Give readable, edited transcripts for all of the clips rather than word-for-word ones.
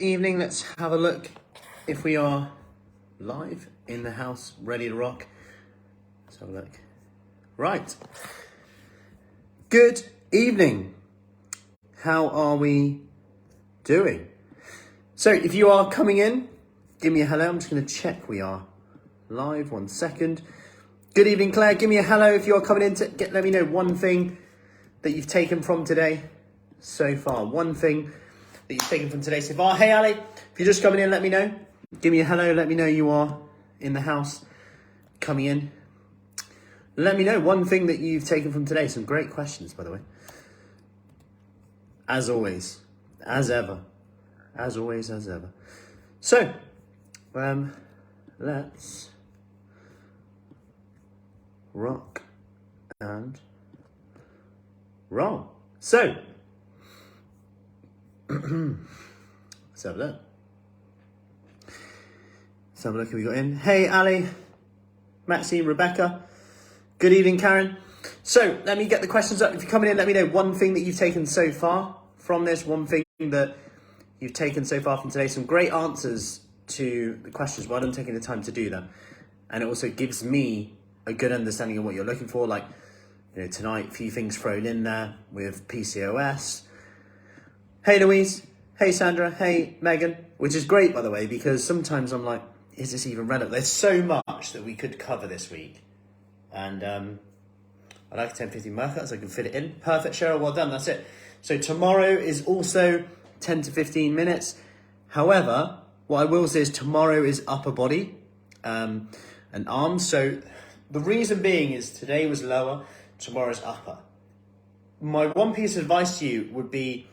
evening. Let's have a look if we are live in the house, ready to rock. Let's have a look. Right. Good evening. How are we doing? So if you are coming in, give me a hello. I'm just going to check we are live. 1 second. Good evening, Claire. Give me a hello if you're coming in. Let me know one thing that you've taken from today so far. One thing that you've taken from today so far. Hey, Ali, if you're just coming in, let me know. Give me a hello. Let me know you are in the house coming in. Let me know one thing that you've taken from today. Some great questions, by the way. As always, as ever. As always, as ever. So, let's rock and roll. So, let's have a look. Let's have a look who we got in. Hey, Ali, Maxine, Rebecca. Good evening, Karen. So, let me get the questions up. If you're coming in, let me know one thing that you've taken so far from this, one thing that you've taken so far from today. Some great answers to the questions. Well done taking the time to do that. And it also gives me a good understanding of what you're looking for. Like, you know, tonight, a few things thrown in there with PCOS. Hey, Louise. Hey, Sandra. Hey, Megan. Which is great, by the way, because sometimes I'm like, is this even relevant? There's so much that we could cover this week. And I like 10-15 workouts. I can fit it in. Perfect, Cheryl. Well done. That's it. So tomorrow is also 10 to 15 minutes. However, what I will say is tomorrow is upper body and arms. So the reason being is today was lower, tomorrow's upper. My one piece of advice to you would be,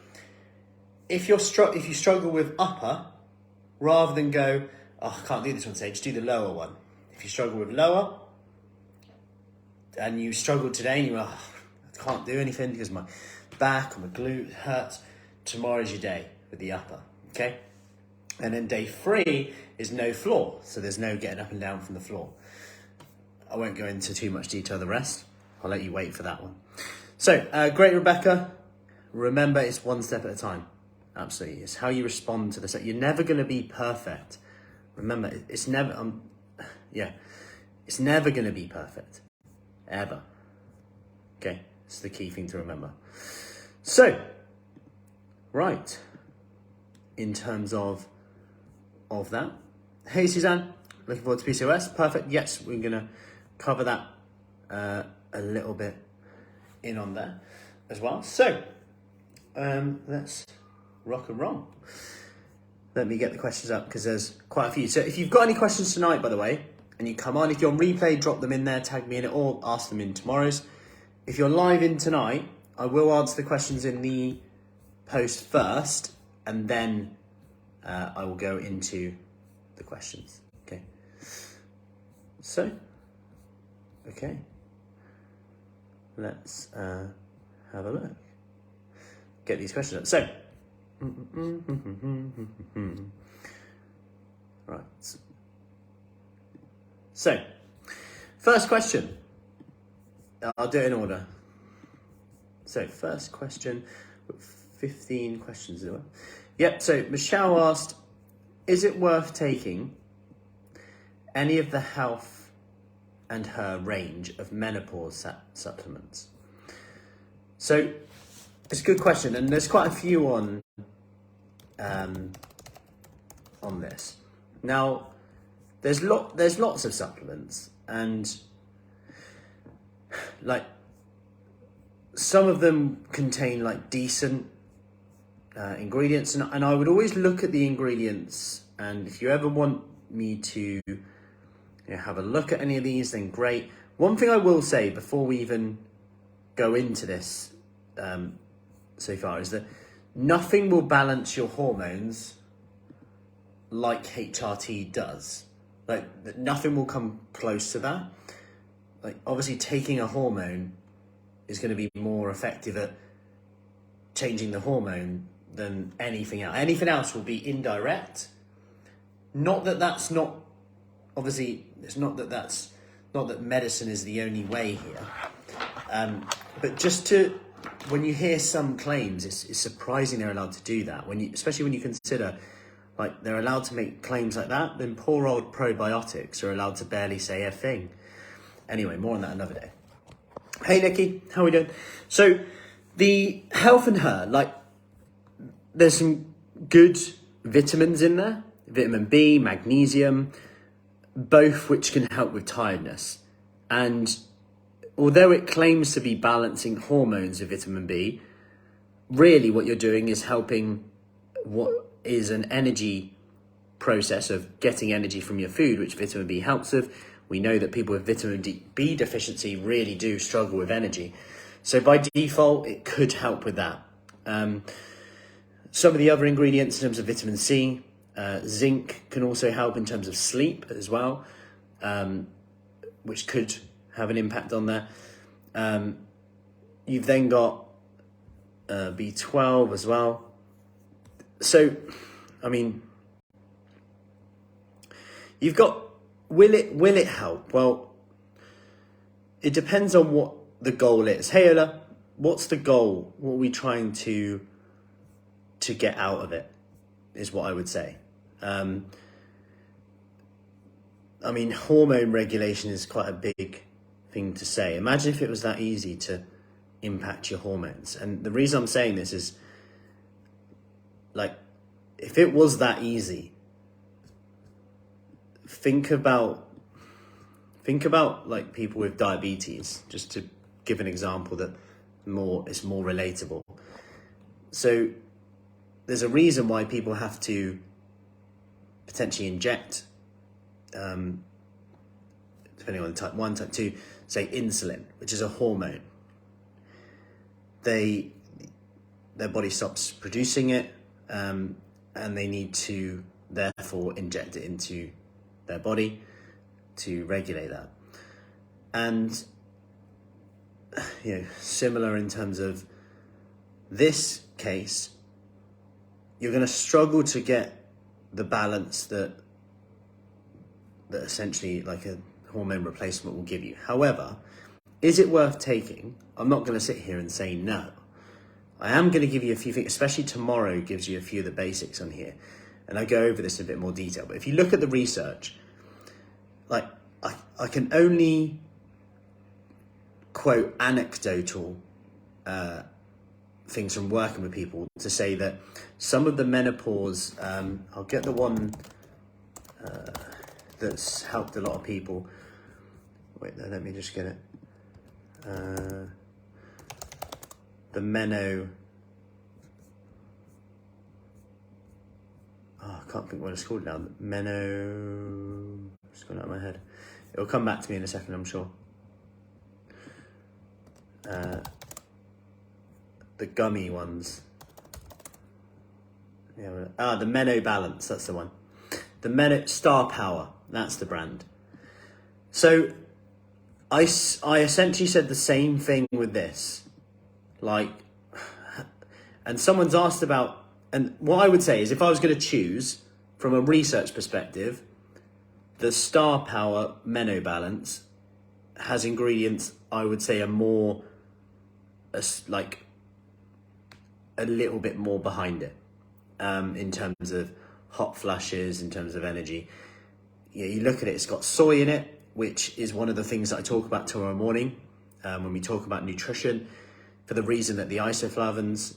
if you struggle with upper, rather than go, oh, I can't do this one today, just do the lower one. If you struggle with lower, and you struggle today, and you're like, oh, I can't do anything because my back or my glute hurts, tomorrow's your day with the upper, okay? And then day 3 is no floor, so there's no getting up and down from the floor. I won't go into too much detail the rest. I'll let you wait for that one. So, great, Rebecca. Remember, it's one step at a time. Absolutely. It's how you respond to this. You're never going to be perfect. Remember, it's never, it's never going to be perfect. Ever. Okay, it's the key thing to remember. So, right. In terms of that. Hey, Suzanne. Looking forward to PCOS. Perfect. Yes, we're going to cover that a little bit in on there as well. So, let's rock and roll. Let me get the questions up because there's quite a few. So if you've got any questions tonight, by the way, and you come on, if you're on replay, drop them in there, tag me in it, or ask them in tomorrow's. If you're live in tonight, I will answer the questions in the post first, and then I will go into the questions. Okay. So, okay. Let's have a look. Get these questions up. So, right. So, first question. I'll do it in order. So, first question. 15 questions. Yep. So, Michelle asked, is it worth taking any of the Health and Her range of menopause supplements? So, it's a good question, and there's quite a few on this. Now, there's lots of supplements, and like some of them contain like decent ingredients, and I would always look at the ingredients. And if you ever want me to have a look at any of these, then great. One thing I will say before we even go into this so far is that nothing will balance your hormones like HRT does. Like, nothing will come close to that. Like, obviously taking a hormone is going to be more effective at changing the hormone than anything else. Anything else will be indirect. Not that that's not, obviously, it's not that medicine is the only way here. But just to, when you hear some claims, it's surprising they're allowed to do that. Especially when you consider like they're allowed to make claims like that, then poor old probiotics are allowed to barely say a thing. Anyway, more on that another day. Hey Nikki, how are we doing? So the Health and Her, like there's some good vitamins in there, vitamin B, magnesium, both which can help with tiredness. And although it claims to be balancing hormones with vitamin B, really what you're doing is helping what is an energy process of getting energy from your food, which vitamin B helps with. We know that people with vitamin B deficiency really do struggle with energy. So by default, it could help with that. Some of the other ingredients in terms of vitamin C, zinc can also help in terms of sleep as well, which could have an impact on there. You've then got B12 as well. So, I mean, you've got, will it help? Well, it depends on what the goal is. Hey Ola, what's the goal? What are we trying to get out of it, is what I would say. I mean, hormone regulation is quite a big thing to say. Imagine if it was that easy to impact your hormones. And the reason I'm saying this is, like, if it was that easy, think about like people with diabetes, just to give an example that is more relatable. So there's a reason why people have to potentially inject, depending on type 1, type 2, say insulin, which is a hormone. Their body stops producing it, and they need to therefore inject it into their body to regulate that. And similar in terms of this case, you're going to struggle to get the balance that essentially like a hormone replacement will give you. However, is it worth taking? I'm not going to sit here and say no. I am going to give you a few things, especially tomorrow gives you a few of the basics on here. And I go over this in a bit more detail. But if you look at the research, like I can only quote anecdotal things from working with people to say that some of the menopause, I'll get the one that's helped a lot of people. Wait, no, let me just get it. The I can't think what it's called now. It's gone out of my head. It'll come back to me in a second, I'm sure. The gummy ones. Yeah, the Meno Balance, that's the one. The Meno Star Power, that's the brand. So I essentially said the same thing with this. And someone's asked about, and what I would say is if I was going to choose from a research perspective, the Star Power Meno Balance has ingredients I would say are more, like a little bit more behind it, in terms of hot flushes, in terms of energy. You look at it, it's got soy in it, which is one of the things that I talk about tomorrow morning when we talk about nutrition, for the reason that the isoflavones,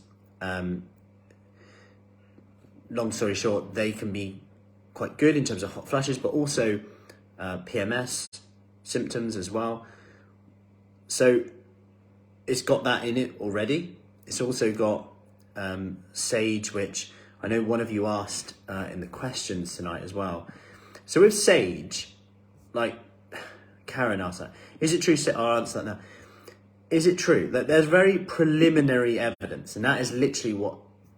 long story short, they can be quite good in terms of hot flushes, but also PMS symptoms as well. So it's got that in it already. It's also got sage, which I know one of you asked in the questions tonight as well. So with sage, like Karen asked that, is it true? I'll answer that now. Is it true that there's very preliminary evidence, and that is literally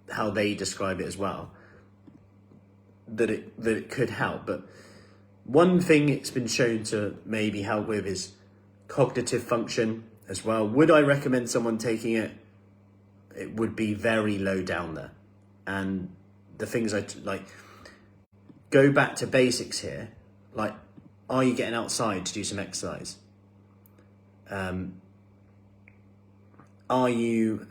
how they describe it as well, that it could help. But one thing it's been shown to maybe help with is cognitive function as well. Would I recommend someone taking it? It would be very low down there. And the things go back to basics here. Like, are you getting outside to do some exercise? Are you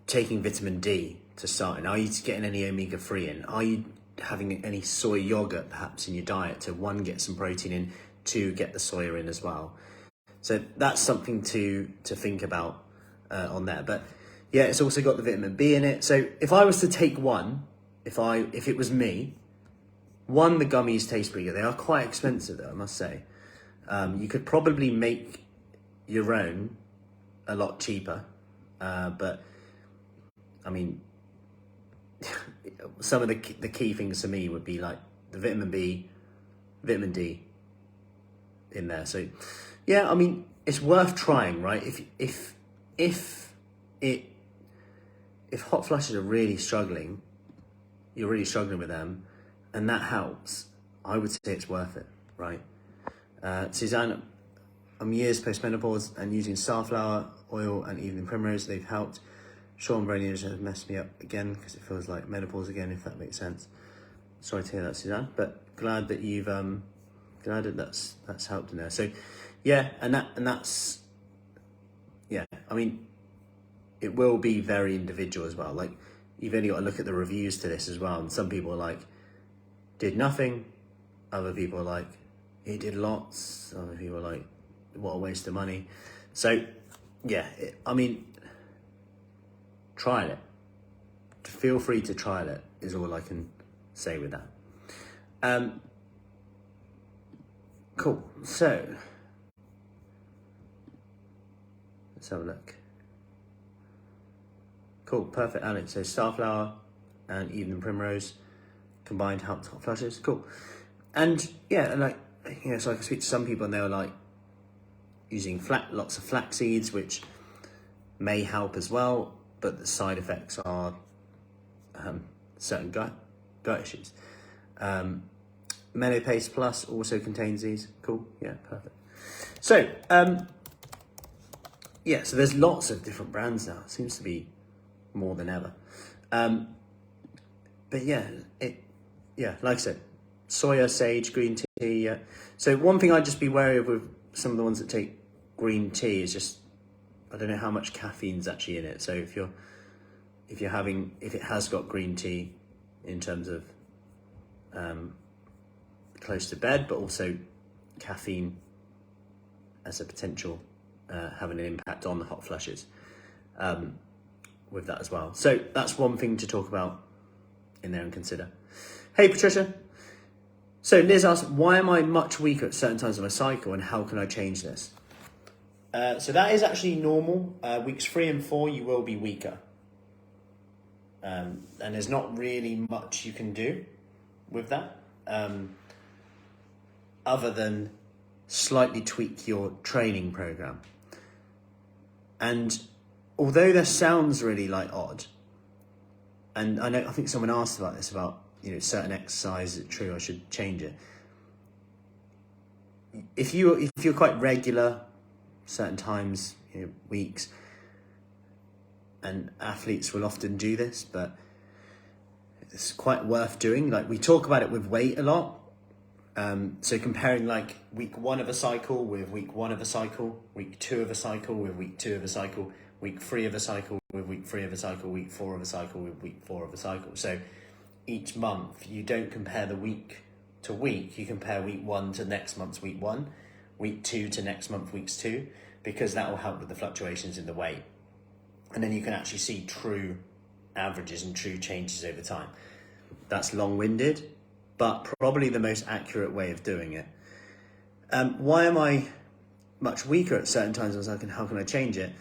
taking vitamin D? to start in? Are you getting any omega-3 in? Are you having any soy yogurt perhaps in your diet to, one, get some protein in, two, get the soya in as well? So that's something to think about on there. But yeah, it's also got the vitamin B in it. So if I was to take one, if it was me, one, the gummies taste pretty good. They are quite expensive though, I must say. You could probably make your own a lot cheaper. But I mean, some of the key things to me would be like the vitamin B, vitamin D in there. So yeah, I mean, it's worth trying, right? If hot flushes are really struggling, you're really struggling with them, and that helps, I would say it's worth it, right? Suzanne, I'm years post-menopause and using safflower oil and evening primrose, they've helped. Sean Braniers have messed me up again because it feels like menopause again, if that makes sense. Sorry to hear that, Suzanne, but glad that you've glad that that's helped in there. So yeah, and that's yeah, I mean, it will be very individual as well. Like, you've only got to look at the reviews to this as well, and some people are like, did nothing, other people are like, he did lots, other people are like, what a waste of money. So yeah, I mean, trial it. Feel free to trial it is all I can say with that. Cool, so let's have a look. Cool, perfect, Alex. So starflower and evening primrose combined helped hot flushes. Cool. And yeah, and like, you know, so I can speak to some people and they were like using lots of flax seeds, which may help as well, but the side effects are certain gut issues. Menopace Plus also contains these. Cool, yeah, perfect. So yeah, so there's lots of different brands now. It seems to be more than ever. But yeah, like I said, soya, sage, green tea. Yeah. So one thing I'd just be wary of with some of the ones that take green tea is just, I don't know how much caffeine's actually in it. So if it has got green tea in terms of close to bed, but also caffeine as a potential having an impact on the hot flushes with that as well. So that's one thing to talk about in there and consider. Hey Patricia. So Liz asked, why am I much weaker at certain times of my cycle and how can I change this? So that is actually normal. Weeks 3 and 4, you will be weaker. And there's not really much you can do with that. Other than slightly tweak your training program. And although this sounds really like odd, and I think someone asked about this, about, you know, certain exercise, is it true I should change it? If you're quite regular, certain times, you know, weeks, and athletes will often do this, but it's quite worth doing. Like, we talk about it with weight a lot. So comparing like week 1 of a cycle with week 1 of a cycle, week 2 of a cycle with week 2 of a cycle, week 3 of a cycle with week 3 of a cycle, week 4 of a cycle with week 4 of a cycle. So each month you don't compare the week to week, you compare week 1 to next month's week 1, week 2 to next month week's 2, because that will help with the fluctuations in the weight. And then you can actually see true averages and true changes over time. That's long-winded, but probably the most accurate way of doing it. Why am I much weaker at certain times? How can I change it?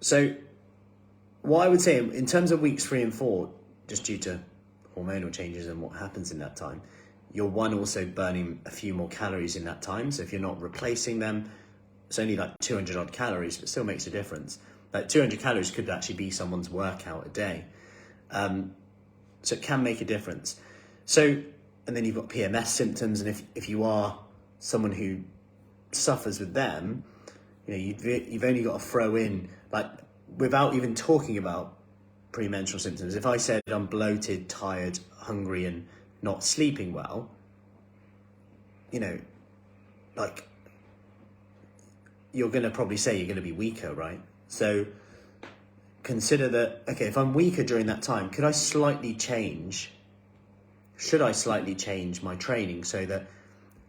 So what I would say in terms of weeks 3 and 4, just due to hormonal changes and what happens in that time, you're also burning a few more calories in that time. So if you're not replacing them, it's only like 200 odd calories, but still makes a difference. Like 200 calories could actually be someone's workout a day. So it can make a difference. So, and then you've got PMS symptoms, and if you are someone who suffers with them, you know, you've only got to throw in, like, without even talking about premenstrual symptoms. If I said I'm bloated, tired, hungry, and not sleeping well, you know, like, you're going to probably say you're going to be weaker, right? So consider that, okay, if I'm weaker during that time, should I slightly change my training so that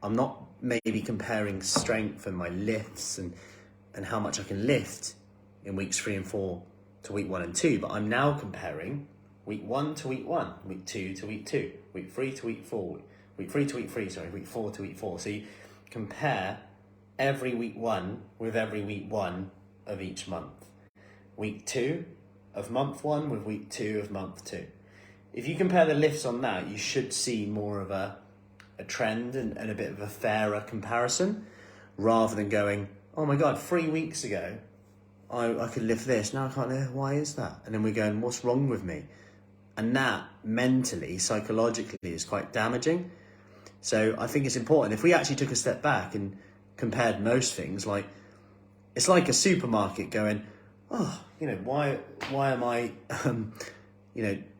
I'm not maybe comparing strength and my lifts and how much I can lift in weeks 3 and 4 to week 1 and 2, but I'm now comparing week 1 to week 1, week 2 to week 2, week 3 to week 4, week 3 to week 3, week 4 to week 4. So you compare every week 1 with every week 1 of each month. Week 2 of month 1 with week 2 of month 2. If you compare the lifts on that, you should see more of a trend and a bit of a fairer comparison, rather than going, oh my God, 3 weeks ago, I could lift this, now I can't lift, why is that? And then we're going, what's wrong with me? And that mentally, psychologically is quite damaging. So I think it's important, if we actually took a step back and compared most things, like, it's like a supermarket going, oh, why am I,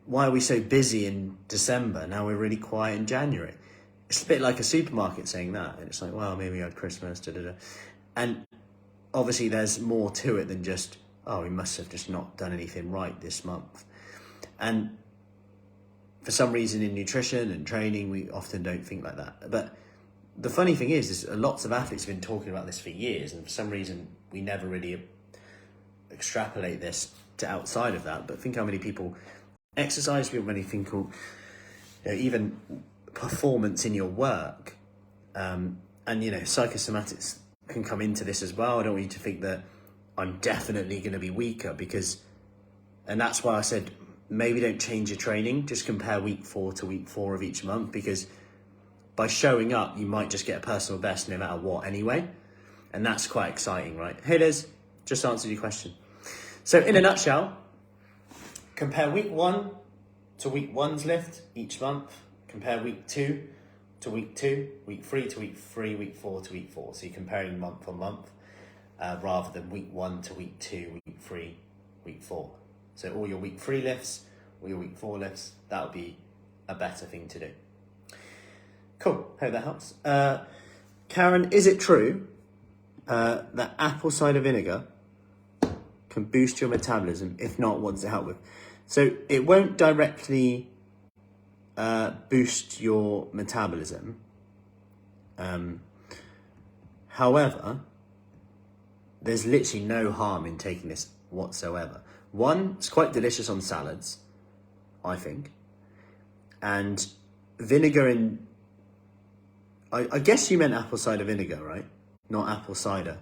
why are we so busy in December? Now we're really quiet in January. It's a bit like a supermarket saying that. And it's like, well, maybe we had Christmas, da-da-da. And obviously there's more to it than just, oh, we must have just not done anything right this month. And for some reason in nutrition and training, we often don't think like that. But the funny thing is lots of athletes have been talking about this for years, and for some reason we never really extrapolate this to outside of that. But think how many people exercise, how many people, even performance in your work, and psychosomatics can come into this as well. I don't want you to think that I'm definitely going to be weaker, and that's why I said maybe don't change your training, just compare week 4 to week 4 of each month, because by showing up you might just get a personal best no matter what anyway, and that's quite exciting, right? Hey Liz, just answered your question. So in a nutshell, compare week 1 to week 1's lift each month, compare week 2 to week 2, week 3 to week 3, week 4 to week 4. So you're comparing month on month, rather than week 1 to week 2, week 3, week 4. So all your week 3 lifts, all your week 4 lifts, that would be a better thing to do. Cool, hope that helps. Karen, is it true that apple cider vinegar can boost your metabolism? If not, what does it help with? So it won't directly boost your metabolism. However, there's literally no harm in taking this whatsoever. One, it's quite delicious on salads, I think. And vinegar in, I guess you meant apple cider vinegar, right? Not apple cider.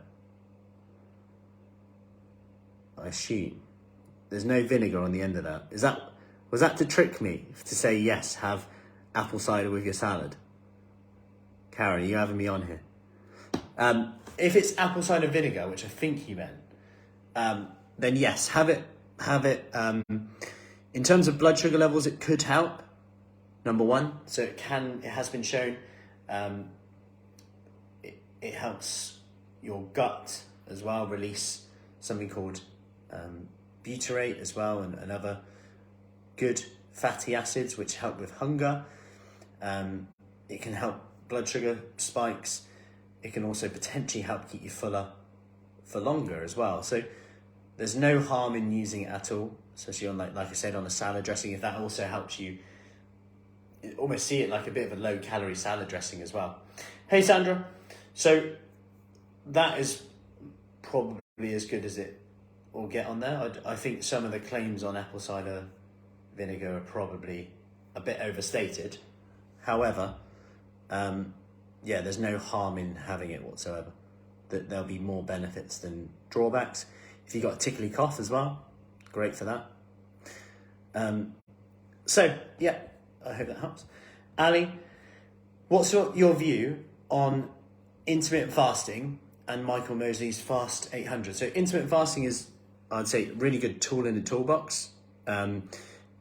I assume. There's no vinegar on the end of that. Was that to trick me to say, yes, have apple cider with your salad? Karen, are you having me on here? If it's apple cider vinegar, which I think you meant, then yes, have it. In terms of blood sugar levels, it could help, number one. So it has been shown, it helps your gut as well release something called butyrate as well, and other good fatty acids which help with hunger. It can help blood sugar spikes. It can also potentially help keep you fuller for longer as well. So there's no harm in using it at all, especially on, like I said, on a salad dressing, if that also helps you almost see it like a bit of a low calorie salad dressing as well. Hey Sandra, so that is probably as good as it will get on there. I think some of the claims on apple cider vinegar are probably a bit overstated. However, there's no harm in having it whatsoever. That there'll be more benefits than drawbacks. If you've got a tickly cough as well, great for that. I hope that helps. Ali, what's your view on intermittent fasting and Michael Mosley's Fast 800? So intermittent fasting is, I'd say, a really good tool in the toolbox.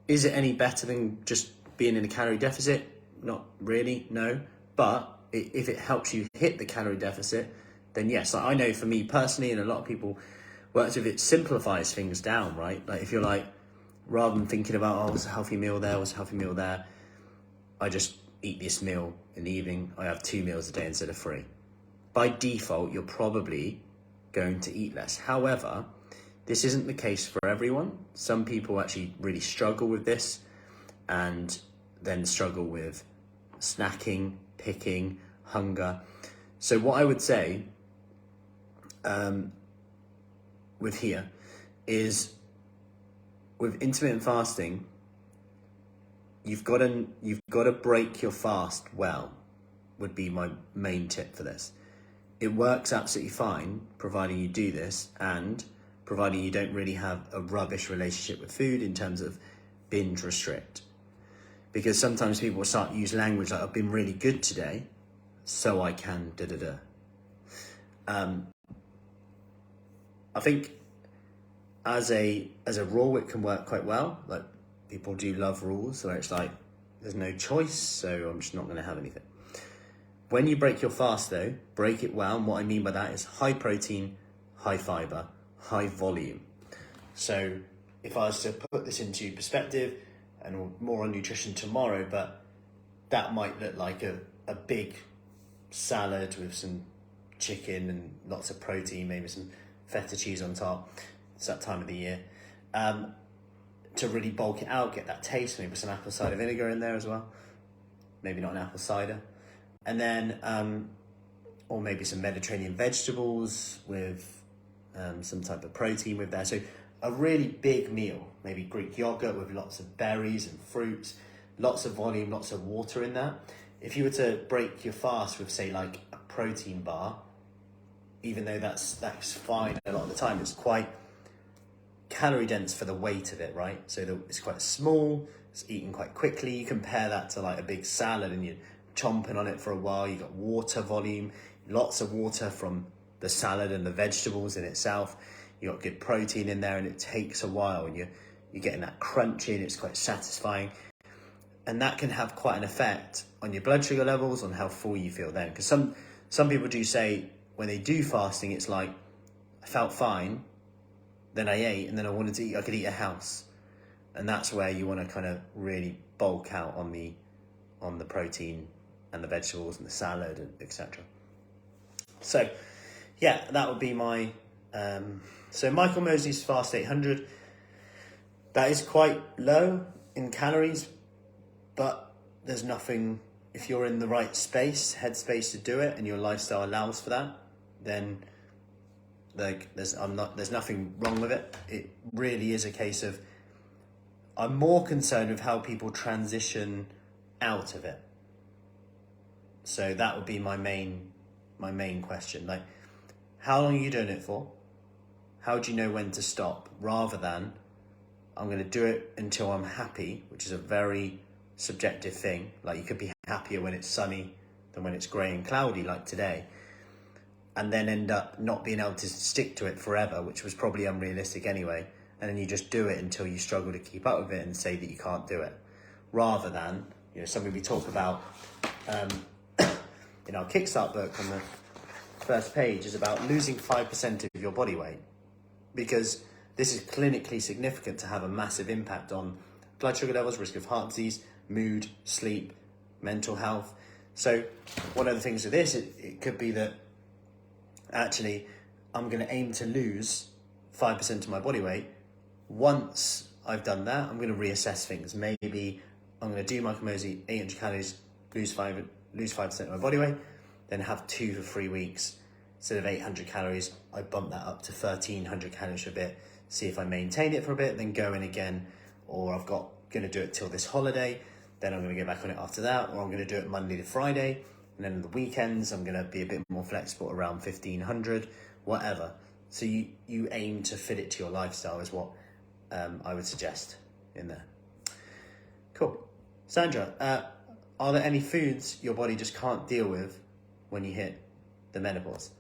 Is it any better than just being in a calorie deficit? Not really, no. But if it helps you hit the calorie deficit, then yes. Like, I know for me personally, and a lot of people works with it, simplifies things down, right? Like if you're like, rather than thinking about, what's a healthy meal there, what's a healthy meal there, I just eat this meal in the evening. I have 2 meals a day instead of 3. By default, you're probably going to eat less. However, This isn't the case for everyone. Some people actually really struggle with this and then struggle with snacking, picking, hunger. So what I would say with here is, with intermittent fasting, you've got to break your fast well, would be my main tip for this. It works absolutely fine providing you do this, and providing you don't really have a rubbish relationship with food in terms of binge restrict. Because sometimes people will start to use language like, I've been really good today, so I can da-da-da. I think as a rule, it can work quite well. Like, people do love rules, where it's like, there's no choice, so I'm just not going to have anything. When you break your fast though, break it well, and what I mean by that is high protein, high fiber, high volume. So if I was to put this into perspective, and more on nutrition tomorrow, but that might look like a big salad with some chicken and lots of protein, maybe some feta cheese on top. It's that time of the year. To really bulk it out, get that taste, maybe some apple cider vinegar in there as well. Maybe not an apple cider. And then, or maybe some Mediterranean vegetables with some type of protein with there. So a really big meal, maybe Greek yogurt with lots of berries and fruits, lots of volume, lots of water in that. If you were to break your fast with, say, like a protein bar, even though that's fine a lot of the time, it's quite calorie dense for the weight of it, right? So it's quite small, it's eaten quite quickly. You compare that to like a big salad and you're chomping on it for a while. You got water volume, lots of water from the salad and the vegetables in itself. You got good protein in there, and it takes a while, and you're getting that crunchy, and it's quite satisfying. And that can have quite an effect on your blood sugar levels, on how full you feel then. Because some people do say when they do fasting, it's like, I felt fine, then I ate, and then I wanted to eat, I could eat a house. And that's where you want to kind of really bulk out on the protein and the vegetables and the salad, and etc. So yeah, that would be my so Michael Mosley's Fast 800. That is quite low in calories, but there's nothing, if you're in the right headspace to do it, and your lifestyle allows for that, then like there's nothing wrong with it. It really is a case of, I'm more concerned with how people transition out of it. So that would be my main question. Like, how long are you doing it for? How do you know when to stop? Rather than, I'm going to do it until I'm happy, which is a very subjective thing. Like, you could be happier when it's sunny than when it's grey and cloudy, like today, and then end up not being able to stick to it forever, which was probably unrealistic anyway. And then you just do it until you struggle to keep up with it and say that you can't do it. Rather than, something we talk about in our Kickstart book on the first page is about losing 5% of your body weight, because this is clinically significant to have a massive impact on blood sugar levels, risk of heart disease, mood, sleep, mental health. So one of the things with this, it could be that actually I'm going to aim to lose 5% of my body weight. Once I've done that, I'm going to reassess things. Maybe I'm going to do Michael Mosley, 800 calories, lose 5% of my body weight, then have 2 for 3 weeks. Instead of 800 calories, I bump that up to 1,300 calories for a bit, see if I maintain it for a bit, then go in again. Or I'm going to do it till this holiday, then I'm going to go back on it after that, or I'm going to do it Monday to Friday, and then on the weekends, I'm going to be a bit more flexible around 1,500, whatever. So you aim to fit it to your lifestyle is what I would suggest in there. Cool. Sandra, are there any foods your body just can't deal with when you hit the menopause?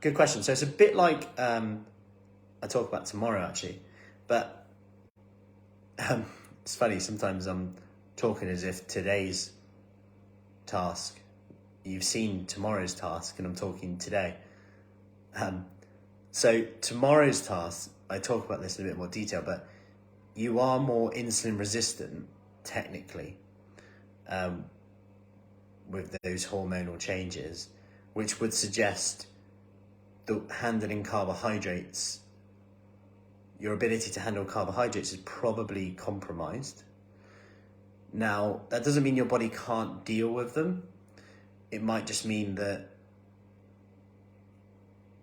Good question. So it's a bit like I talk about tomorrow actually, but it's funny, sometimes I'm talking as if today's task, you've seen tomorrow's task, and I'm talking today. So tomorrow's task, I talk about this in a bit more detail, but you are more insulin resistant technically with those hormonal changes, which would suggest that handling carbohydrates your ability to handle carbohydrates is probably compromised. Now, that doesn't mean your body can't deal with them. It might just mean that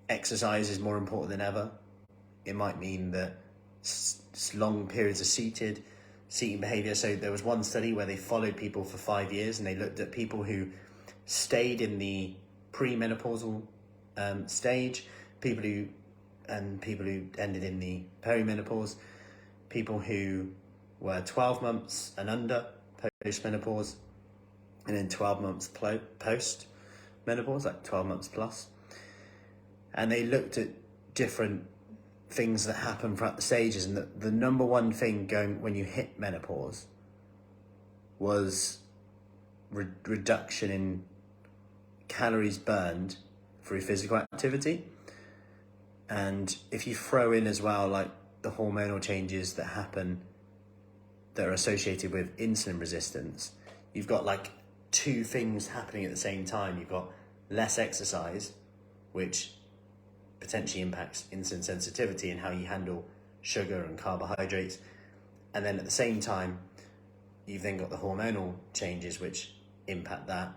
exercise is more important than ever. It might mean that long periods of seating behavior. So there was one study where they followed people for 5 years, and they looked at people who stayed in the premenopausal stage, people who ended in the perimenopause, people who were 12 months and under post-menopause, and then 12 months post-menopause, like 12 months plus. And they looked at different things that happen throughout the stages, and the number one thing going when you hit menopause was reduction in calories burned through physical activity. And if you throw in as well, like the hormonal changes that happen that are associated with insulin resistance, you've got like two things happening at the same time. You've got less exercise, which potentially impacts insulin sensitivity and how you handle sugar and carbohydrates. And then at the same time, you've then got the hormonal changes which impact that.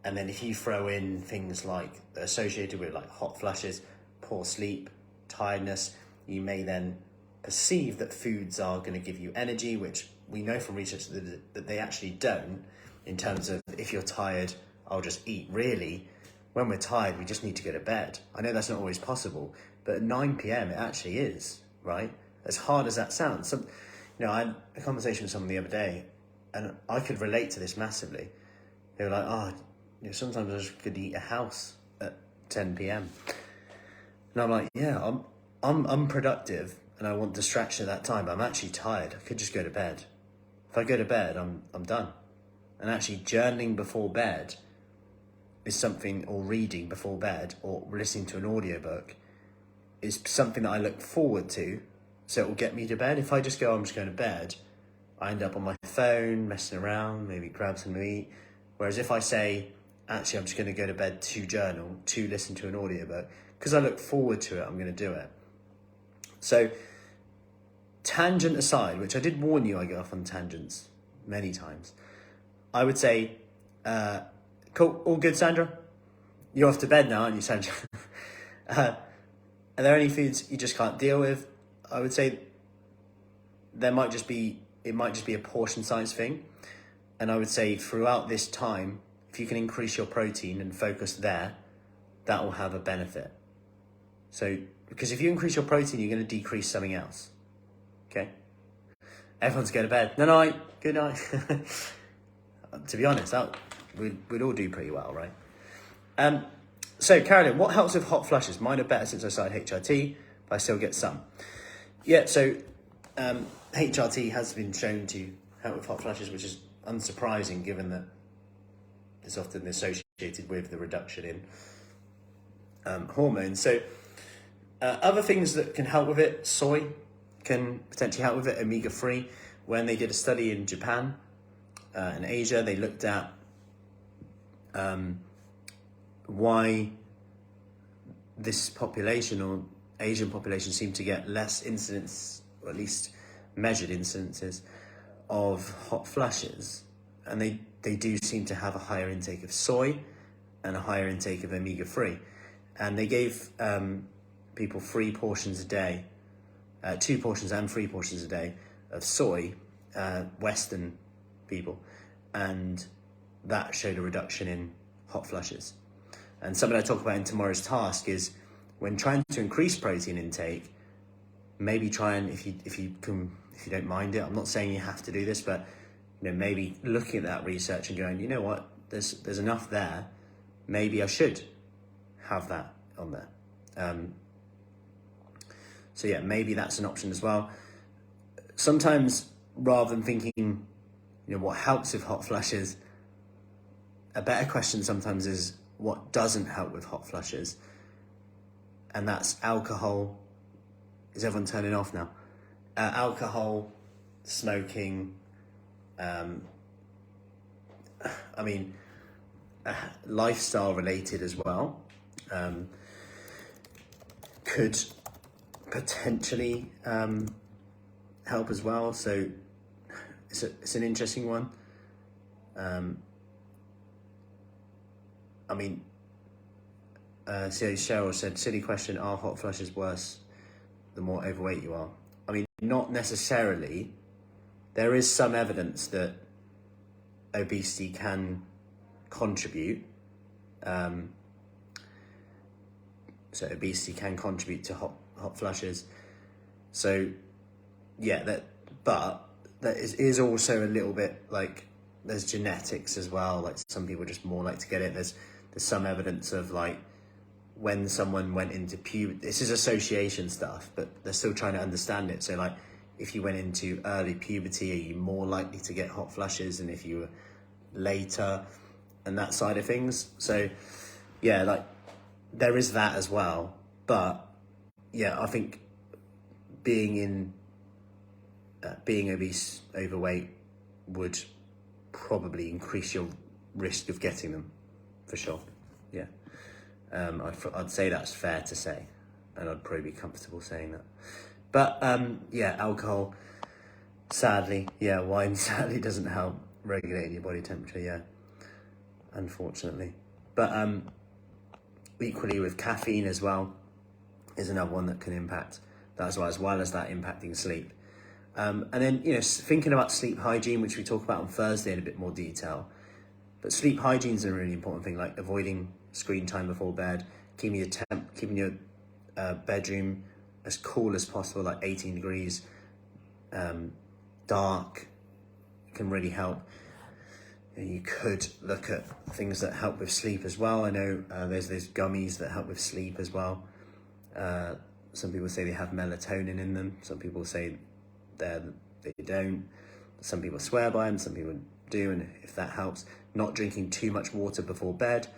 And then if you throw in things like associated with like hot flushes, poor sleep, tiredness, you may then perceive that foods are going to give you energy, which we know from research that they actually don't. In terms of, if you're tired, I'll just eat. Really, when we're tired, we just need to go to bed. I know that's not always possible, but at 9 p.m. it actually is, right? As hard as that sounds. I had a conversation with someone the other day, and I could relate to this massively. They were like, sometimes I just could eat a house at 10 p.m. And I'm like, yeah, I'm unproductive and I want distraction at that time, but I'm actually tired. I could just go to bed. If I go to bed, I'm done. And actually journaling before bed is something, or reading before bed, or listening to an audiobook is something that I look forward to, so it will get me to bed. If I just go, I'm just going to bed, I end up on my phone, messing around, maybe grab something to eat. Whereas if I say, actually, I'm just going to go to bed to journal, to listen to an audiobook, because I look forward to it, I'm going to do it. So, tangent aside, which I did warn you I go off on tangents many times, I would say, cool, all good, Sandra? You're off to bed now, aren't you, Sandra? Are there any foods you just can't deal with? I would say it might just be a portion size thing. And I would say throughout this time, if you can increase your protein and focus there, that will have a benefit. So, because if you increase your protein, you're going to decrease something else. Okay? Everyone's going to bed. Night. Good night. To be honest, we'd all do pretty well, right? So, Carolyn, what helps with hot flushes? Mine are better since I started HRT, but I still get some. Yeah, so HRT has been shown to help with hot flushes, which is unsurprising given that it's often associated with the reduction in hormones. So other things that can help with it, soy can potentially help with it, omega-3. When they did a study in Japan and Asia, they looked at why this population, or Asian population, seemed to get less incidence, or at least measured incidences, of hot flushes. And they do seem to have a higher intake of soy and a higher intake of omega-3. And they gave people 3 portions a day, 2 portions and 3 portions a day of soy, Western people. And that showed a reduction in hot flushes. And something I talk about in tomorrow's task is, when trying to increase protein intake, maybe try and, if you don't mind it, I'm not saying you have to do this, but maybe looking at that research and going, you know what, there's enough there, maybe I should have that on there. So yeah, maybe that's an option as well. Sometimes, rather than thinking, what helps with hot flushes, a better question sometimes is, what doesn't help with hot flushes? And that's alcohol. Is everyone turning off now? Alcohol, smoking, lifestyle related as well, could potentially help as well. So it's an interesting one. I mean, so Cheryl said, silly question, are hot flushes worse the more overweight you are? I mean, not necessarily. There is some evidence that obesity can contribute. So obesity can contribute to hot flushes. So yeah, but that is also a little bit like, there's genetics as well. Like some people just more like to get it. There's some evidence of like when someone went into puberty, this is association stuff, but they're still trying to understand it. So like if you went into early puberty, are you more likely to get hot flushes than if you were later, and that side of things? So yeah, like there is that as well. But yeah, I think being obese, overweight would probably increase your risk of getting them, for sure. Yeah, I'd say that's fair to say, and I'd probably be comfortable saying that. But yeah, alcohol, sadly, yeah, wine sadly doesn't help regulating your body temperature, yeah, unfortunately. But equally with caffeine as well is another one that can impact that as well as that impacting sleep. And then, you know, thinking about sleep hygiene, which we talk about on Thursday in a bit more detail. But sleep hygiene is a really important thing, like avoiding screen time before bed, keeping your bedroom as cool as possible, like 18 degrees, dark, can really help. And you could look at things that help with sleep as well. I know there's those gummies that help with sleep as well. Some people say they have melatonin in them. Some people say they don't. Some people swear by them, some people do, and if that helps. Not drinking too much water before bed.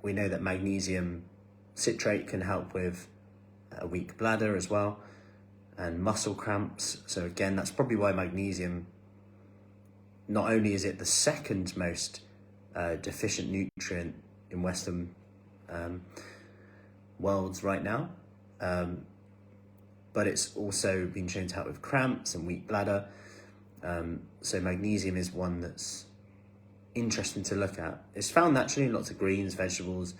We know that magnesium citrate can help with a weak bladder as well, and muscle cramps. So again, that's probably why magnesium, not only is it the second most deficient nutrient in Western worlds right now, but it's also been shown to help with cramps and weak bladder. So magnesium is one that's interesting to look at. It's found naturally in lots of greens, vegetables,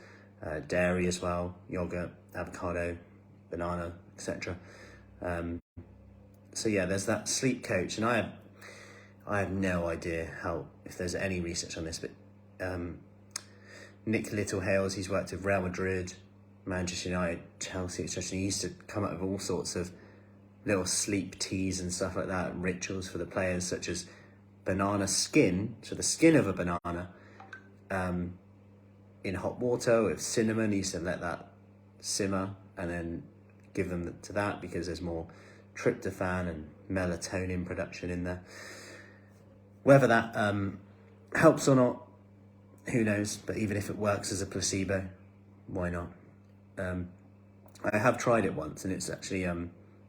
dairy as well, yogurt, avocado, banana, etc. So yeah, there's that sleep coach, and I have no idea if there's any research on this, but Nick Littlehales, he's worked with Real Madrid, Manchester United, Chelsea, etc. He used to come up with all sorts of little sleep teas and stuff like that, and rituals for the players, such as banana skin, so the skin of a banana, in hot water with cinnamon. He used to let that simmer and then give them to that, because there's more tryptophan and melatonin production in there. Whether that helps or not, who knows? But even if it works as a placebo, why not? I have tried it once, and it's actually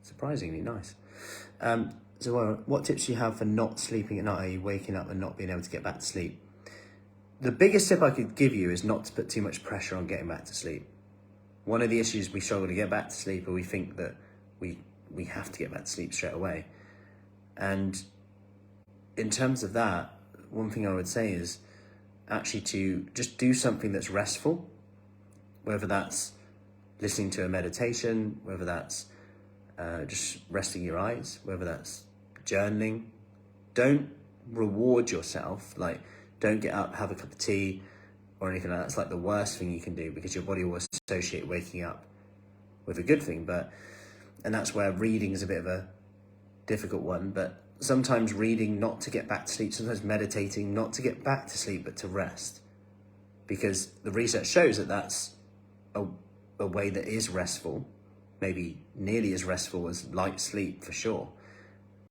surprisingly nice. So what tips do you have for not sleeping at night? Are you waking up and not being able to get back to sleep? The biggest tip I could give you is not to put too much pressure on getting back to sleep. One of the issues we struggle to get back to sleep, or we think that we have to get back to sleep straight away. And in terms of that, one thing I would say is actually to just do something that's restful, whether that's listening to a meditation, whether that's just resting your eyes, whether that's journaling. Don't reward yourself, like don't get up, have a cup of tea or anything like that. It's like the worst thing you can do, because your body will associate waking up with a good thing. And that's where reading is a bit of a difficult one, but sometimes reading not to get back to sleep, sometimes meditating not to get back to sleep but to rest, because the research shows that that's a way that is restful, maybe nearly as restful as light sleep for sure.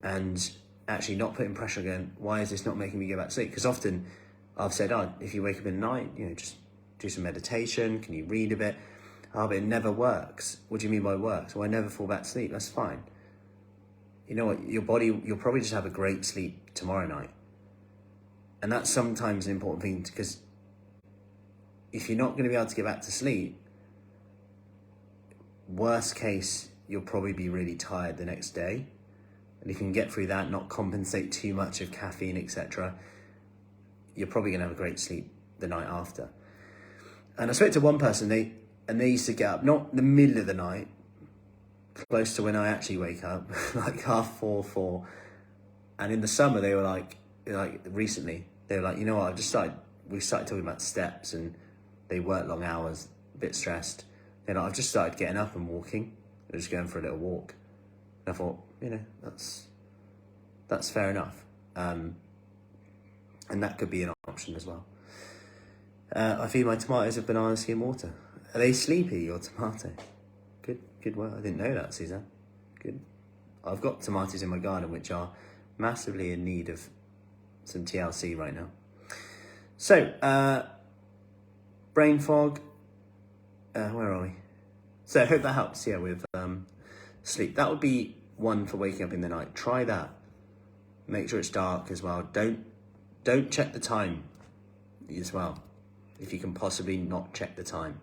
And actually not putting pressure, going, why is this not making me go back to sleep? Because often I've said, if you wake up in the night, just do some meditation, can you read a bit? But it never works. What do you mean by works? Well, I never fall back to sleep. That's fine. You know what, your body, you'll probably just have a great sleep tomorrow night. And that's sometimes an important thing, because if you're not going to be able to get back to sleep, worst case, you'll probably be really tired the next day. And if you can get through that, not compensate too much of caffeine, etc., you're probably going to have a great sleep the night after. And I spoke to one person, they used to get up, not the middle of the night, close to when I actually wake up, like 3:30, 4. And in the summer, they were like recently, they were like, you know what, we started talking about steps, and they work long hours, a bit stressed. They're like, I've just started getting up and walking. They're just going for a little walk. And I thought, that's fair enough. And that could be an option as well. I feed my tomatoes with banana skin water. Are they sleepy, your tomato? Good work. I didn't know that, Suzanne. Good. I've got tomatoes in my garden which are massively in need of some TLC right now. So, brain fog. Where are we? So I hope that helps, with sleep. That would be one for waking up in the night. Try that. Make sure it's dark as well. Don't check the time as well, if you can possibly not check the time.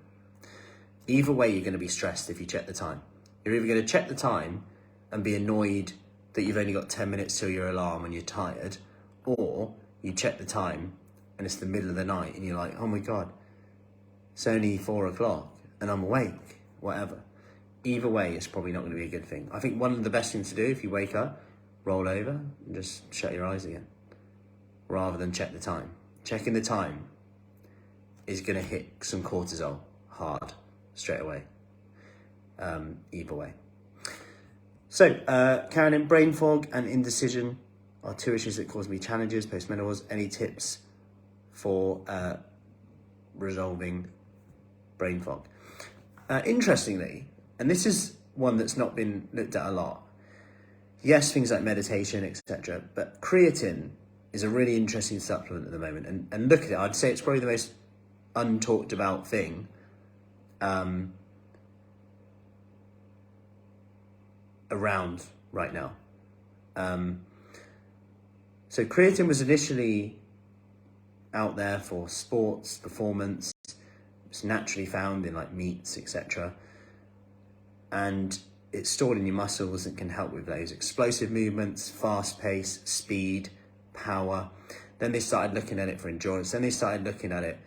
Either way, you're going to be stressed if you check the time. You're either going to check the time and be annoyed that you've only got 10 minutes till your alarm and you're tired, or you check the time and it's the middle of the night and you're like, oh my God, it's only 4:00 and I'm awake, whatever. Either way, it's probably not going to be a good thing. I think one of the best things to do if you wake up, roll over and just shut your eyes again, rather than check the time. Checking the time is going to hit some cortisol hard straight away. Either way. So, Carolyn, brain fog and indecision are two issues that cause me challenges post-menopause. Any tips for resolving brain fog? Interestingly, and this is one that's not been looked at a lot. Yes, things like meditation, etc. But creatine is a really interesting supplement at the moment. And look at it, I'd say it's probably the most untalked about thing around right now. So creatine was initially out there for sports, performance. It's naturally found in like meats, etc. And it's stored in your muscles and can help with those explosive movements, fast pace, speed, power. Then they started looking at it for endurance. Then they started looking at it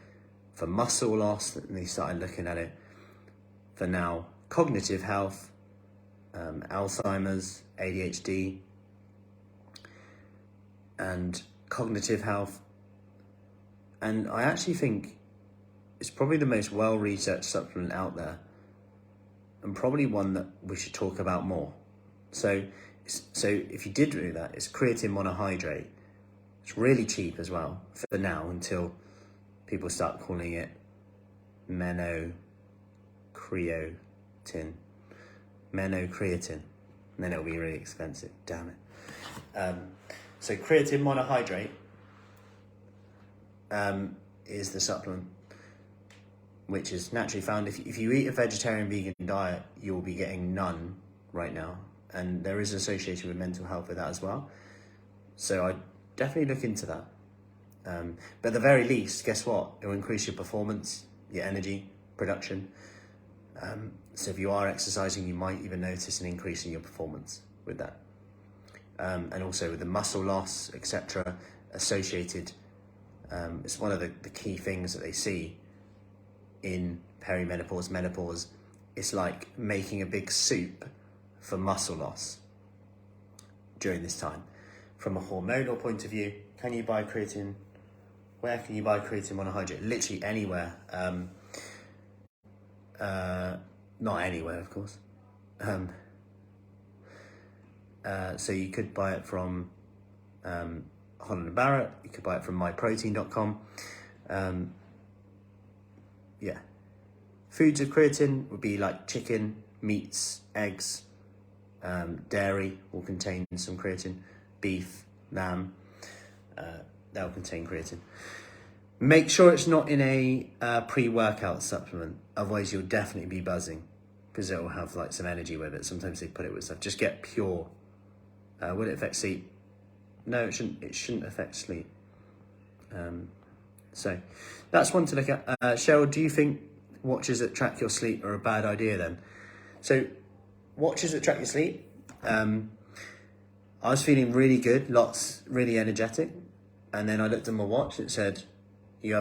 for muscle loss. And they started looking at it for now cognitive health, Alzheimer's, ADHD, and cognitive health. And I actually think it's probably the most well-researched supplement out there, and probably one that we should talk about more. So if you did do that, it's creatine monohydrate. It's really cheap as well for now, until people start calling it menocreatine, and then it'll be really expensive. Damn it. So creatine monohydrate is the supplement, which is naturally found. If you eat a vegetarian vegan diet, you will be getting none right now. And there is an association with mental health with that as well. So I definitely look into that. But at the very least, guess what? It will increase your performance, your energy production. So if you are exercising, you might even notice an increase in your performance with that. And also with the muscle loss, etc. associated. It's one of the key things that they see in perimenopause, menopause. It's like making a big soup for muscle loss during this time. From a hormonal point of view, can you buy creatine? Where can you buy creatine monohydrate? Literally anywhere. Not anywhere, of course. So you could buy it from Holland & Barrett. You could buy it from myprotein.com. Yeah. Foods of creatine would be like chicken, meats, eggs, dairy will contain some creatine, beef, lamb, they'll contain creatine. Make sure it's not in a pre-workout supplement, otherwise you'll definitely be buzzing, because it will have like some energy with it. Sometimes they put it with stuff. Just get pure. Will it affect sleep? No, it shouldn't. It shouldn't affect sleep. So that's one to look at. Cheryl, do you think watches that track your sleep are a bad idea then? So watches that track your sleep. I was feeling really good, really energetic. And then I looked at my watch, it said, you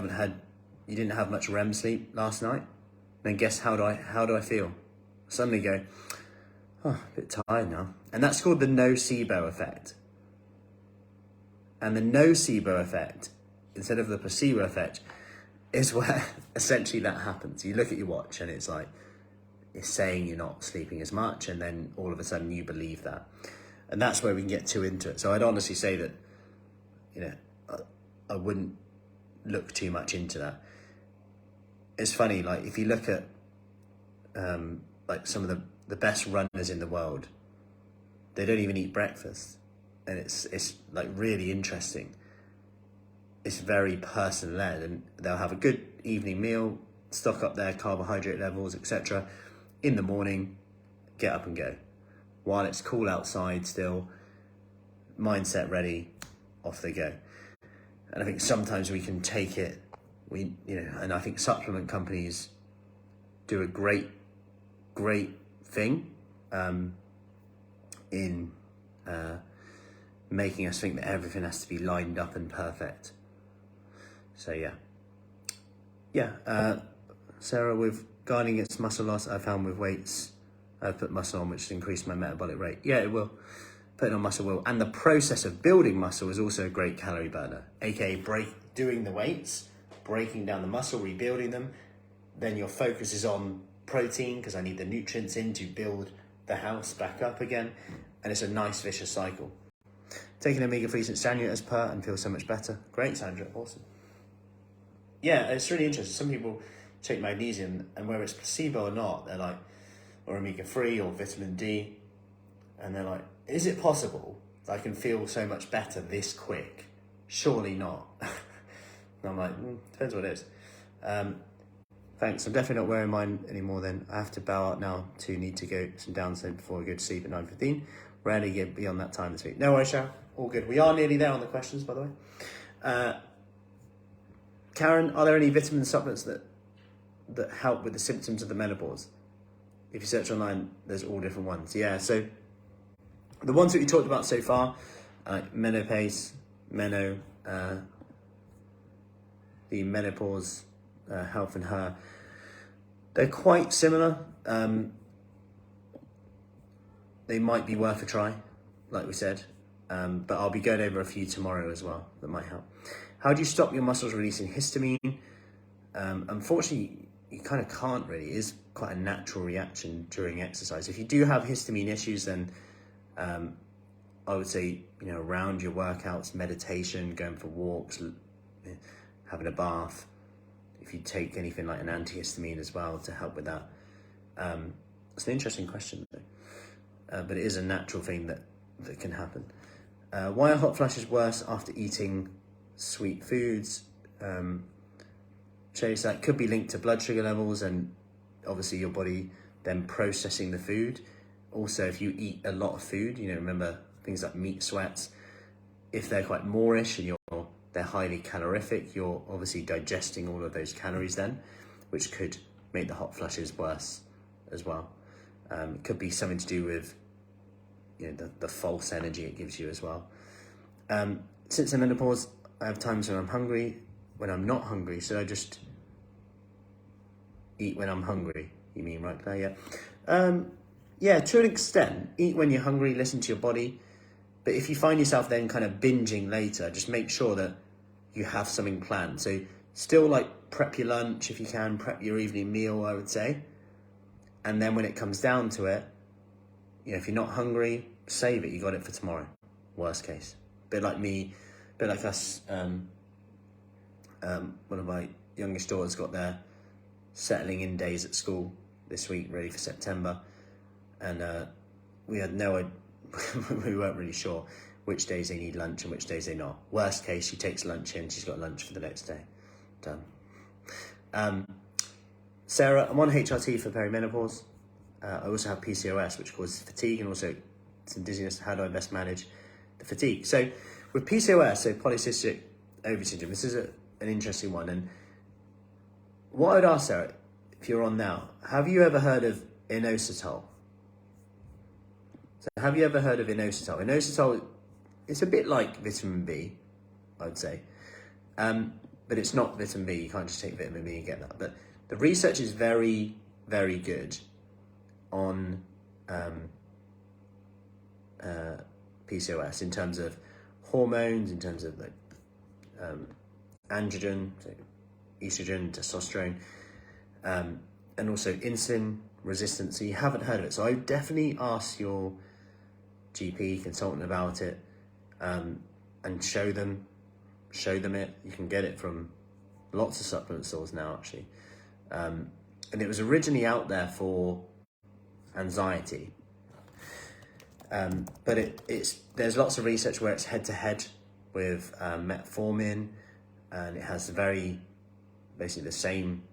didn't have much REM sleep last night. Then guess how do I feel? I suddenly go, oh, a bit tired now. And that's called the nocebo effect. And the nocebo effect, instead of the placebo effect, is where essentially that happens. You look at your watch and it's like, it's saying you're not sleeping as much, and then all of a sudden you believe that. And that's where we can get too into it. So I'd honestly say that, I wouldn't look too much into that. It's funny, like if you look at like some of the best runners in the world, they don't even eat breakfast. And it's like really interesting. It's very person led, and they'll have a good evening meal, stock up their carbohydrate levels, etc. in the morning, get up and go. While it's cool outside still, mindset ready, off they go. And I think sometimes we can take it, and I think supplement companies do a great thing in making us think that everything has to be lined up and perfect. So Sarah, with guarding against muscle loss, I found with weights, I've put muscle on, which has increased my metabolic rate. Yeah, it will. Putting on muscle will. And the process of building muscle is also a great calorie burner, aka doing the weights, breaking down the muscle, rebuilding them. Then your focus is on protein, because I need the nutrients in to build the house back up again. And it's a nice vicious cycle. Taking omega-3 since January as per and feel so much better. Great, Sandra, awesome. Yeah, it's really interesting. Some people take magnesium, and whether it's placebo or not, they're like, or omega-3 or vitamin D, and they're like, is it possible that I can feel so much better this quick? Surely not. And I'm like, depends what it is. Thanks, I'm definitely not wearing mine anymore then. I have to bow out now to need to go some downside before I go to sleep at 9:15. Rarely get beyond that time this week. No worries, Sharon, all good. We are nearly there on the questions, by the way. Karen, are there any vitamin supplements that help with the symptoms of the menopause? If you search online, there's all different ones. Yeah, so the ones that we talked about so far, Menopace, the menopause, health and her, they're quite similar. They might be worth a try, like we said, but I'll be going over a few tomorrow as well that might help. How do you stop your muscles releasing histamine? Unfortunately, you kind of can't really. It is quite a natural reaction during exercise. If you do have histamine issues, then I would say, around your workouts, meditation, going for walks, having a bath, if you take anything like an antihistamine as well to help with that. It's an interesting question though, but it is a natural thing that can happen. Why are hot flashes worse after eating sweet foods? Chase, that could be linked to blood sugar levels and obviously your body then processing the food. Also, if you eat a lot of food, remember things like meat sweats, if they're quite moreish and they're highly calorific, you're obviously digesting all of those calories then, which could make the hot flushes worse as well. It could be something to do with the false energy it gives you as well. Since the menopause, I have times when I'm hungry, when I'm not hungry. Should I just eat when I'm hungry? You mean, right, Claire? Yeah. Yeah, to an extent, eat when you're hungry, listen to your body. But if you find yourself then kind of binging later, just make sure that you have something planned. So still prep your lunch if you can, prep your evening meal, I would say. And then when it comes down to it, if you're not hungry, save it. You got it for tomorrow, worst case. Bit like me, bit like us. One of my youngest daughters got their settling in days at school this week, ready for September. And we had we weren't really sure which days they need lunch and which days they not. Worst case, she takes lunch in, she's got lunch for the next day. Done. Sarah, I'm on HRT for perimenopause. I also have PCOS, which causes fatigue and also some dizziness. How do I best manage the fatigue? So with PCOS, so polycystic ovary syndrome, this is an interesting one. And what I'd ask, Sarah, if you're on now, have you ever heard of inositol? So have you ever heard of inositol? Inositol, it's a bit like vitamin B, I would say. But it's not vitamin B. You can't just take vitamin B and get that. But the research is very, very good on PCOS in terms of hormones, in terms of like androgen, so estrogen, testosterone, and also insulin resistance. So you haven't heard of it. So I would definitely ask your GP consultant about it, and show them it. You can get it from lots of supplement stores now, actually. And it was originally out there for anxiety. But there's lots of research where it's head to head with metformin, and it has basically the same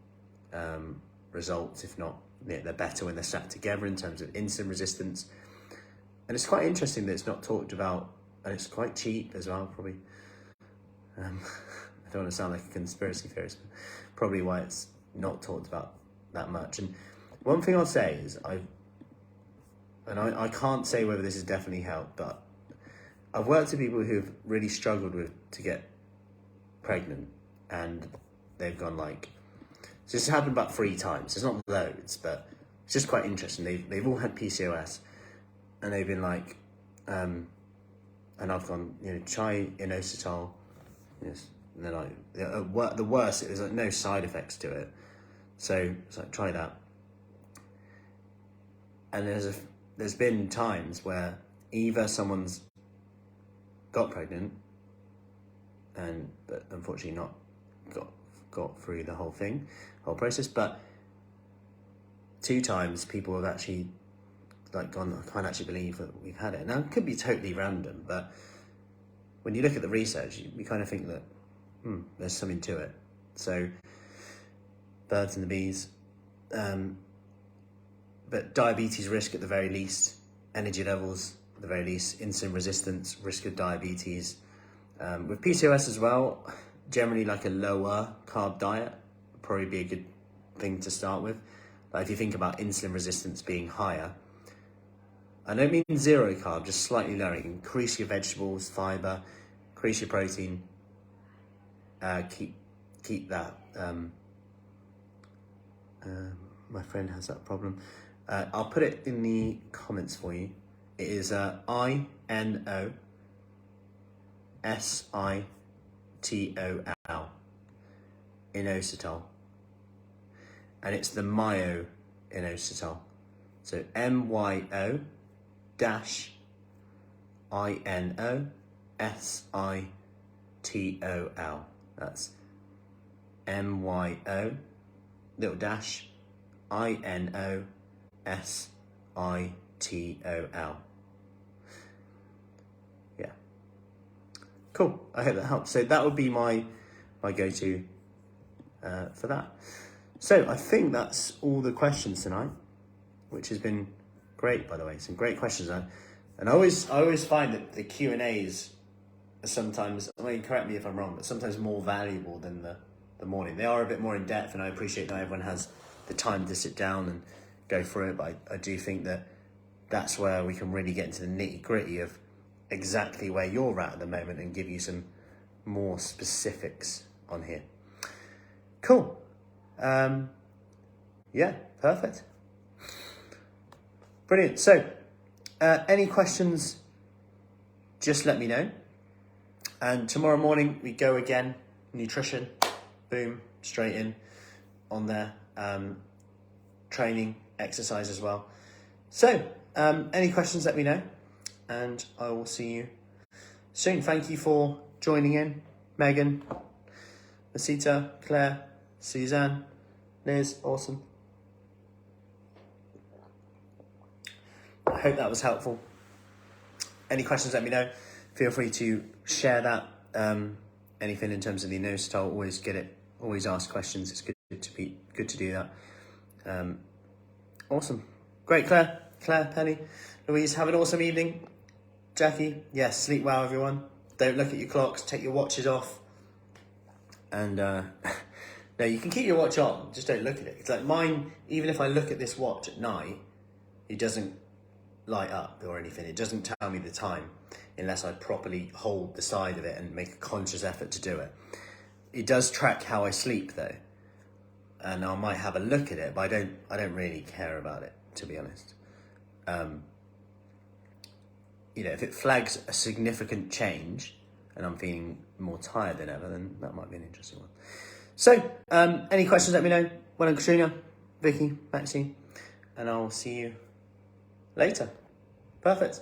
results, if not they're better when they're sat together in terms of insulin resistance. And it's quite interesting that it's not talked about, and it's quite cheap as well, probably. I don't want to sound like a conspiracy theorist, but probably why it's not talked about that much. And one thing I'll say is I can't say whether this has definitely helped, but I've worked with people who've really struggled to get pregnant, and they've gone like, so this has happened about 3 times. It's not loads, but it's just quite interesting. They've all had PCOS, and they've been like, and I've gone, try inositol. Yes, and then the worst, it was like no side effects to it. So it's like, try that. And there's been times where either someone's got pregnant, but unfortunately not got through the whole process. But 2 times people have actually like gone, I can't actually believe that we've had it. Now it could be totally random, but when you look at the research, you kind of think that there's something to it. So birds and the bees. But diabetes risk at the very least, energy levels at the very least, insulin resistance, risk of diabetes. With PCOS as well, generally like a lower carb diet would probably be a good thing to start with. Like if you think about insulin resistance being higher, I don't mean 0 carb, just slightly lower. Increase your vegetables, fiber, increase your protein, keep that. My friend has that problem. I'll put it in the comments for you. It is INOSITOL, inositol, and it's the myo-inositol. So MYO-INOSITOL. That's MYO little dash INOSITOL. Yeah. Cool. I hope that helps. So that would be my go-to for that. So I think that's all the questions tonight, which has been great, by the way. Some great questions. And I always find that the Q&As are sometimes, I mean, correct me if I'm wrong, but sometimes more valuable than the morning. They are a bit more in depth, and I appreciate not everyone has the time to sit down and go through it, but I do think that's where we can really get into the nitty gritty of exactly where you're at the moment and give you some more specifics on here. Cool. Yeah, perfect. Brilliant. So, any questions, just let me know. And tomorrow morning we go again, nutrition, boom, straight in on there. Training, exercise as well. So, any questions, let me know, and I will see you soon. Thank you for joining in, Megan, Masita, Claire, Suzanne, Liz, awesome. I hope that was helpful. Any questions, let me know. Feel free to share that. Anything in terms of the inositol, always ask questions. It's good to do that. Awesome. Great, Claire, Penny, Louise, have an awesome evening. Jackie, yes, sleep well, everyone. Don't look at your clocks, take your watches off. And no, you can keep your watch on, just don't look at it. It's like mine, even if I look at this watch at night, it doesn't light up or anything. It doesn't tell me the time unless I properly hold the side of it and make a conscious effort to do it. It does track how I sleep though, and I might have a look at it, but I don't really care about it, to be honest. You know, if it flags a significant change and I'm feeling more tired than ever, then that might be an interesting one. So, any questions, let me know. Well done, Katrina, Vicky, Maxine, and I'll see you later. Perfect.